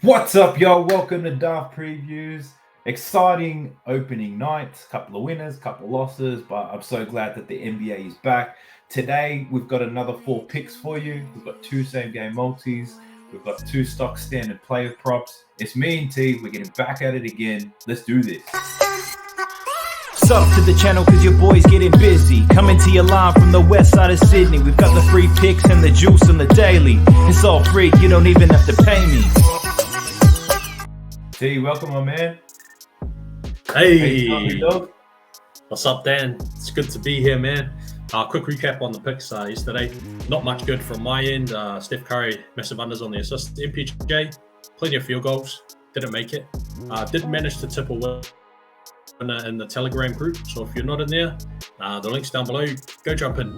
What's up, y'all? Welcome to Daft Previews. Exciting opening night, couple of winners, couple of losses, but I'm so glad that the NBA is back. Today, we've got another 4 picks for you. We've got 2 same game multis. We've got 2 stock standard player props. It's me and T. We're getting back at it again. Let's do this. Sub to the channel cause your boy's getting busy. Coming to your line from the west side of Sydney. We've got the free picks and the juice and the daily. It's all free, you don't even have to pay me. T, welcome, my man. Hey, what's up, Dan? It's good to be here, man. Quick recap on the picks yesterday. Not much good from my end. Steph Curry, massive unders on the assist. MPJ, plenty of field goals. Didn't make it. Didn't manage to tip a winner in the Telegram group. So if you're not in there, the link's down below. Go jump in.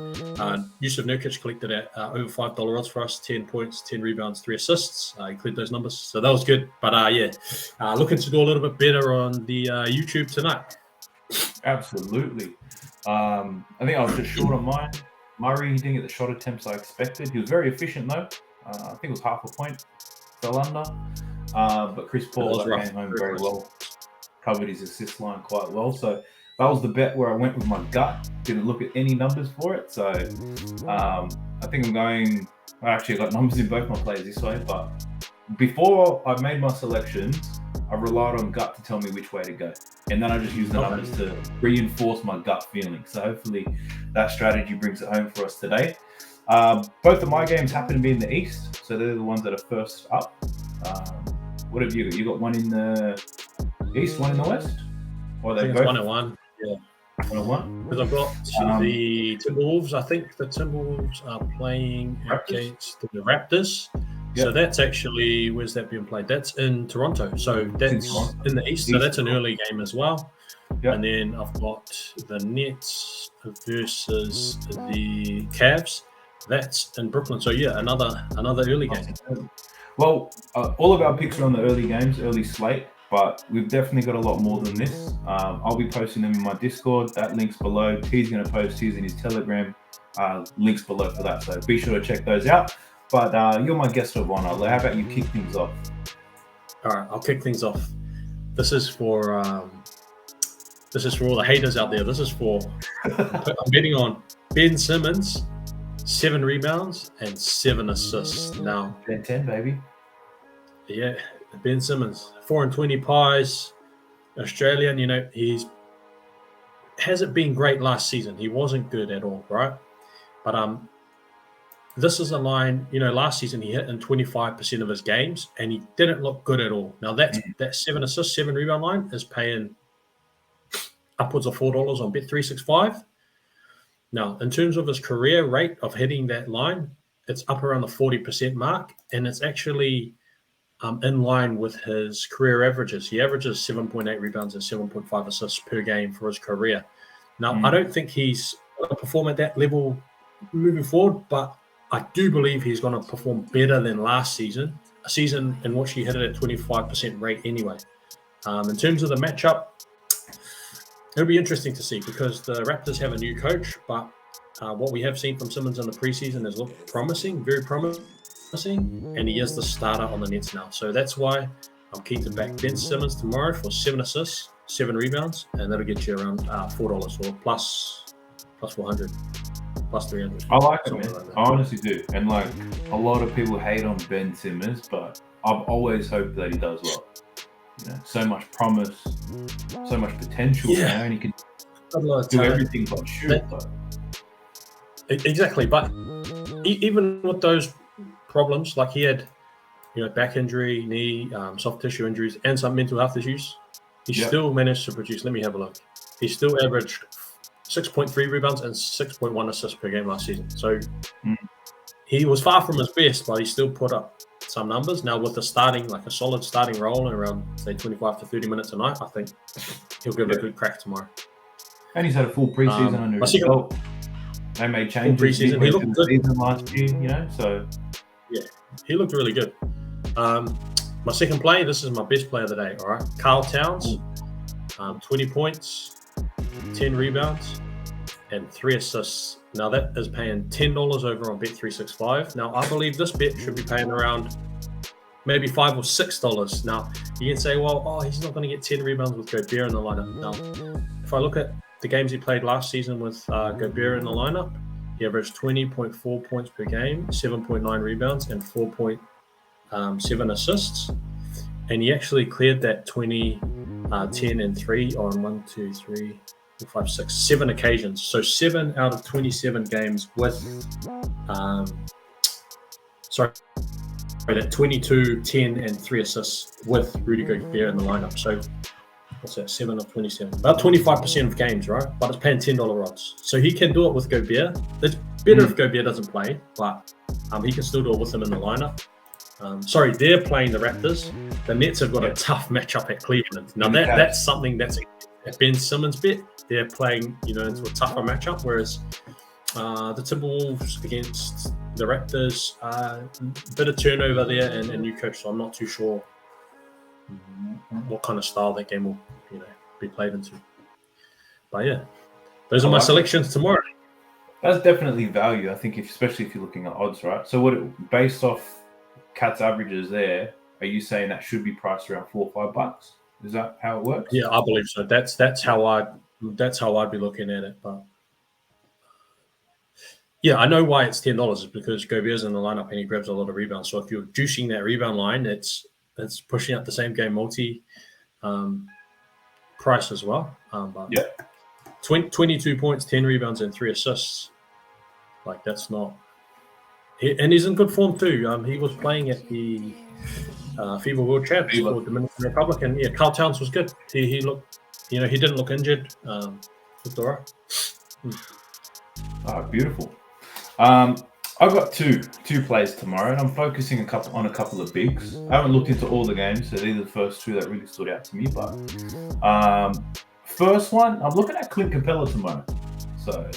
Yusuf Nurkic collected at over $5 odds for us. 10 points, 10 rebounds, 3 assists. Include those numbers. So that was good. But looking to do a little bit better on the YouTube tonight. Absolutely. I think I was just short on mine. Murray, he didn't get the shot attempts I expected. He was very efficient though. I think it was half a point. Fell under. But Chris Paul came home very well. Covered his assist line quite well. So that was the bet where I went with my gut. Didn't look at any numbers for it. So I think I got numbers in both my plays this way. But before I made my selections, I relied on gut to tell me which way to go. And then I just used the numbers to reinforce my gut feeling. So hopefully that strategy brings it home for us today. Both of my games happen to be in the East. So they're the ones that are first up. What have you got? You got one in the East, one in the West? Or I think it's 1-1. Yeah. 1-1? Because I've got the Timberwolves. I think the Timberwolves are playing against the Raptors. Yep. So that's actually, where's that being played? That's in Toronto. So that's in the East. So that's an early game as well. Yep. And then I've got the Nets versus the Cavs. That's in Brooklyn. So yeah, another early game. Well, all of our picks are on the early games, early slate. But we've definitely got a lot more than this. I'll be posting them in my Discord. That link's below. T's going to post his in his Telegram. Links below for that. So be sure to check those out. But you're my guest of honor. How about you kick things off? All right, I'll kick things off. This is for all the haters out there. This is for I'm betting on Ben Simmons, 7 rebounds and 7 assists. Now 10, baby. Yeah. Ben Simmons, 4-20 pies, Australian. He's hasn't been great last season. He wasn't good at all, right? But this is a line. Last season he hit in 25% of his games, and he didn't look good at all. Now that 7 assists, 7 rebound line is paying upwards of $4 on Bet365. Now, in terms of his career rate of hitting that line, it's up around the 40% mark, and it's actually in line with his career averages. He averages 7.8 rebounds and 7.5 assists per game for his career. Now, I don't think he's going to perform at that level moving forward, but I do believe he's going to perform better than last season, a season in which he hit it at 25% rate anyway. In terms of the matchup, it'll be interesting to see because the Raptors have a new coach, but what we have seen from Simmons in the preseason has looked promising, very promising. And he is the starter on the Nets now. So that's why I'm keen to back Ben Simmons tomorrow for 7 assists, 7 rebounds, and that'll get you around $4 or plus 400, plus 300. I like it, man. Like I honestly do. And a lot of people hate on Ben Simmons, but I've always hoped that he does well. So much promise, so much potential, and he can do everything but shoot. Exactly, but even with those problems, like he had, back injury, knee, soft tissue injuries, and some mental health issues, he still managed to produce. Let me have a look. He still averaged 6.3 rebounds and 6.1 assists per game last season. So he was far from his best, but he still put up some numbers. Now with a solid starting role in around say 25 to 30 minutes a night, I think he'll give it a good crack tomorrow. And he's had a full preseason under his belt. They made changes. He looked good season last year, so. Yeah, he looked really good. My second play, this is my best play of the day, all right? Karl Towns, 20 points, 10 rebounds, and 3 assists. Now that is paying $10 over on Bet365. Now I believe this bet should be paying around maybe $5 or $6. Now you can say, well, he's not going to get 10 rebounds with Gobert in the lineup. Now, if I look at the games he played last season with Gobert in the lineup, he averaged 20.4 points per game, 7.9 rebounds, and 4.7 assists. And he actually cleared that 20, 10, and 3 on 1, 2, 3, 4, 5, 6, 7 occasions. So 7 out of 27 games with, that 22, 10, and 3 assists with Rudy Gobert in the lineup. So what's that? 7 of 27, about 25% of games, right? But it's paying $10 odds. So he can do it with Gobert. It's better if Gobert doesn't play, but he can still do it with him in the lineup. They're playing the Raptors. The Nets have got a tough matchup at Cleveland. Now that's something that's a Ben Simmons bet. They're playing, into a tougher matchup, whereas the Timberwolves against the Raptors, a bit of turnover there and a new coach, so I'm not too sure what kind of style that game will, be played into. But yeah, those are my selections tomorrow. That's definitely value, I think, especially if you're looking at odds, right? So based off Cat's averages there, are you saying that should be priced around $4 or $5? Is that how it works? Yeah, I believe so. That's how I'd be looking at it. But yeah, I know why it's $10 is because Gobert's in the lineup and he grabs a lot of rebounds. So if you're juicing that rebound line, it's pushing up the same game multi price as well. But 22 points, 10 rebounds, and 3 assists. Like that's not. And he's in good form too. He was playing at the FIBA World Champs for Dominican Republic, and Karl Towns was good. He looked, he didn't look injured. Looked all right. Oh, beautiful. I've got two plays tomorrow, and I'm focusing on a couple of bigs. I haven't looked into all the games, so these are the first two that really stood out to me. But first one, I'm looking at Clint Capella tomorrow. So,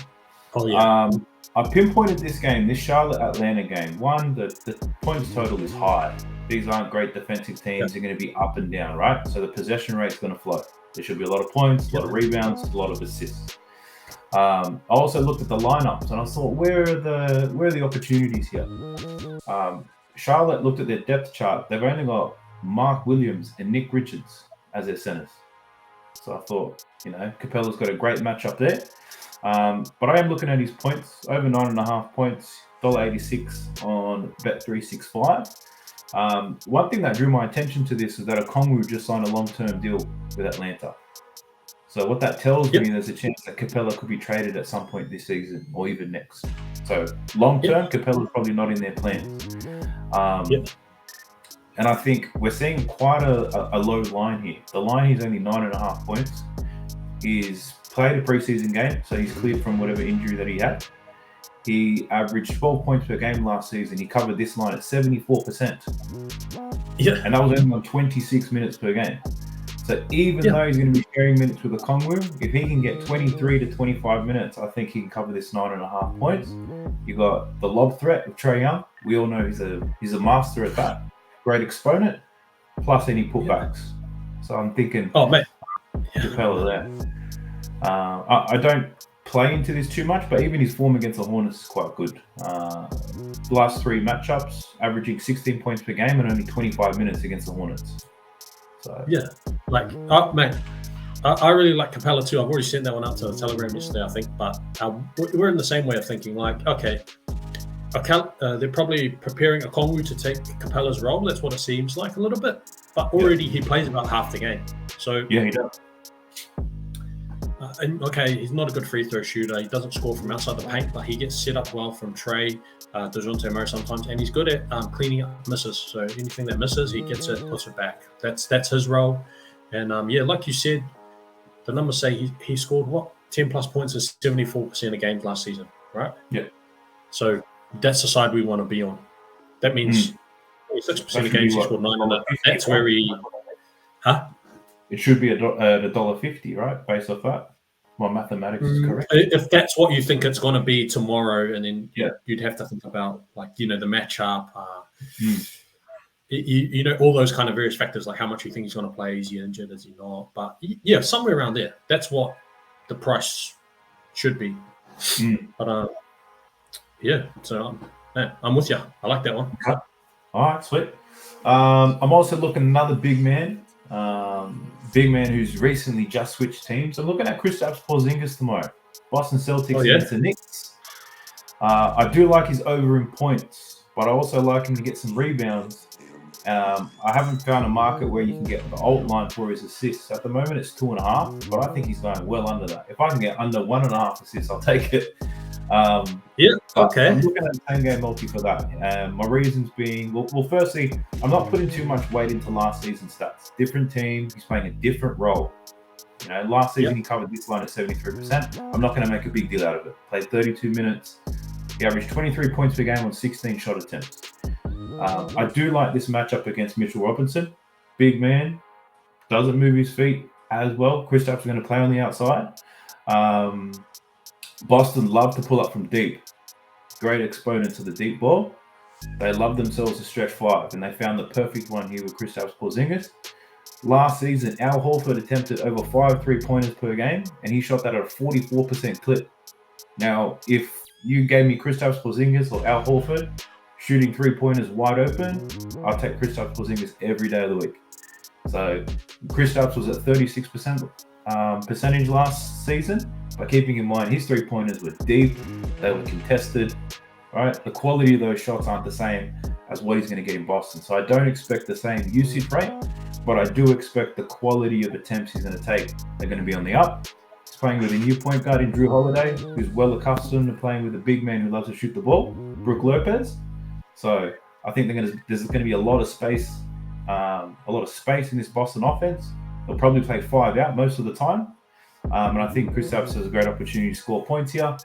I pinpointed this game, this Charlotte-Atlanta game. One, the points total is high. These aren't great defensive teams. They're going to be up and down, right? So the possession rate's going to float. There should be a lot of points, a lot of rebounds, a lot of assists. I also looked at the lineups and I thought, where are the opportunities here? Charlotte looked at their depth chart. They've only got Mark Williams and Nick Richards as their centers. So I thought, Capella's got a great matchup there. But I am looking at his points, over 9.5 points, $1.86 on Bet365. One thing that drew my attention to this is that Okongwu just signed a long-term deal with Atlanta. So what that tells me, there's a chance that Capella could be traded at some point this season or even next. So long-term, Capella's probably not in their plans. And I think we're seeing quite a low line here. The line is only 9.5 points. He's played a preseason game, so he's cleared from whatever injury that he had. He averaged 12 points per game last season. He covered this line at 74%. Yeah. And that was only on 26 minutes per game. So even though he's going to be sharing minutes with Okongwu, if he can get 23 to 25 minutes, I think he can cover this 9.5 points. You got the lob threat of Trae Young. We all know he's a master at that. Great exponent, plus any putbacks. So I'm thinking Capella there. I don't play into this too much, but even his form against the Hornets is quite good. Last 3 matchups, averaging 16 points per game and only 25 minutes against the Hornets. So I really like Capella too. I've already sent that one out to the Telegram yesterday, I think. But we're in the same way of thinking. They're probably preparing Okongwu to take Capella's role. That's what it seems like a little bit. But already he plays about half the game. So he does. He's not a good free throw shooter. He doesn't score from outside the paint, but he gets set up well from Trae, DeJounte Murray sometimes, and he's good at cleaning up misses. So anything that misses, he gets it, puts it back. That's his role. And like you said, the numbers say he scored 10 plus points in 74% of games last season, right? Yeah. So that's the side we want to be on. That means 26% of games he scored 9. That's where he. It should be $1.50, right? Based off that. My mathematics is correct. If that's what you think it's going to be tomorrow, and then you'd have to think about the matchup, all those kind of various factors, like how much you think he's going to play, is he injured, is he not? But somewhere around there. That's what the price should be. But so I'm with you. I like that one. Okay. All right, sweet. I'm also looking at another big man who's recently just switched teams. I'm looking at Kristaps Porzingis tomorrow. Boston Celtics against the Knicks. I do like his over in points, but I also like him to get some rebounds. I haven't found a market where you can get the alt line for his assists. At the moment, it's 2.5, but I think he's going well under that. If I can get under 1.5 assists, I'll take it. Okay. I'm looking at the same game multi for that. My reasons being, well, firstly, I'm not putting too much weight into last season's stats. Different team, he's playing a different role. Last season he covered this line at 73%. I'm not going to make a big deal out of it. Played 32 minutes. He averaged 23 points per game on 16 shot attempts. I do like this matchup against Mitchell Robinson. Big man, doesn't move his feet as well. Kristaps is going to play on the outside. Boston love to pull up from deep. Great exponent to the deep ball. They love themselves a stretch five, and they found the perfect one here with Kristaps Porzingis. Last season, Al Horford attempted over 5 3-pointers per game, and he shot that at a 44% clip. Now, if you gave me Kristaps Porzingis or Al Horford shooting 3-pointers wide open, I'll take Kristaps Porzingis every day of the week. So Kristaps was at 36% percentage last season. But keeping in mind his 3-pointers were deep, they were contested, right? The quality of those shots aren't the same as what he's going to get in Boston. So I don't expect the same usage rate, but I do expect the quality of attempts he's going to take are going to be on the up. He's playing with a new point guard in Drew Holiday, who's well accustomed to playing with a big man who loves to shoot the ball, Brook Lopez. So I think there's going to be a lot of space in this Boston offense. They'll probably play 5 out most of the time. And I think Kristaps has a great opportunity to score points here.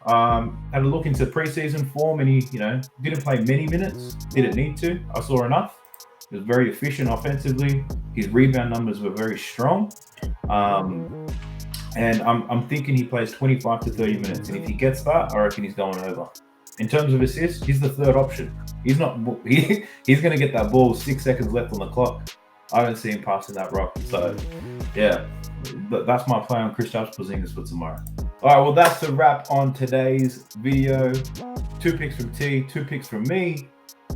Had a look into preseason form, and he, didn't play many minutes. Didn't need to. I saw enough. He was very efficient offensively. His rebound numbers were very strong. And I'm thinking he plays 25 to 30 minutes. And if he gets that, I reckon he's going over. In terms of assists, he's the third option. He's going to get that ball 6 seconds left on the clock. I don't see him passing that rock. So, yeah. That's my plan on Kristaps Porzingis for tomorrow. All right, well, that's a wrap on today's video. 2 picks from T, 2 picks from me.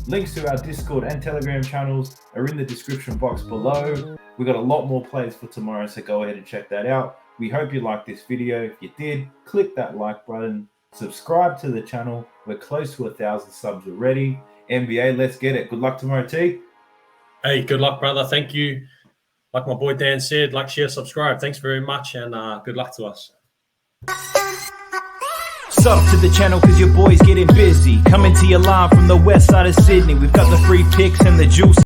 Links to our Discord and Telegram channels are in the description box below. We got a lot more plays for tomorrow, so go ahead and check that out. We hope you liked this video. If you did, click that like button. Subscribe to the channel. We're close to 1,000 subs already. NBA, let's get it. Good luck tomorrow, T. Hey, good luck, brother. Thank you. Like my boy Dan said, like, share, subscribe. Thanks very much, and good luck to us. Sub to the channel cause your boy's getting busy. Coming to your line from the west side of Sydney. We've got the free picks and the juice.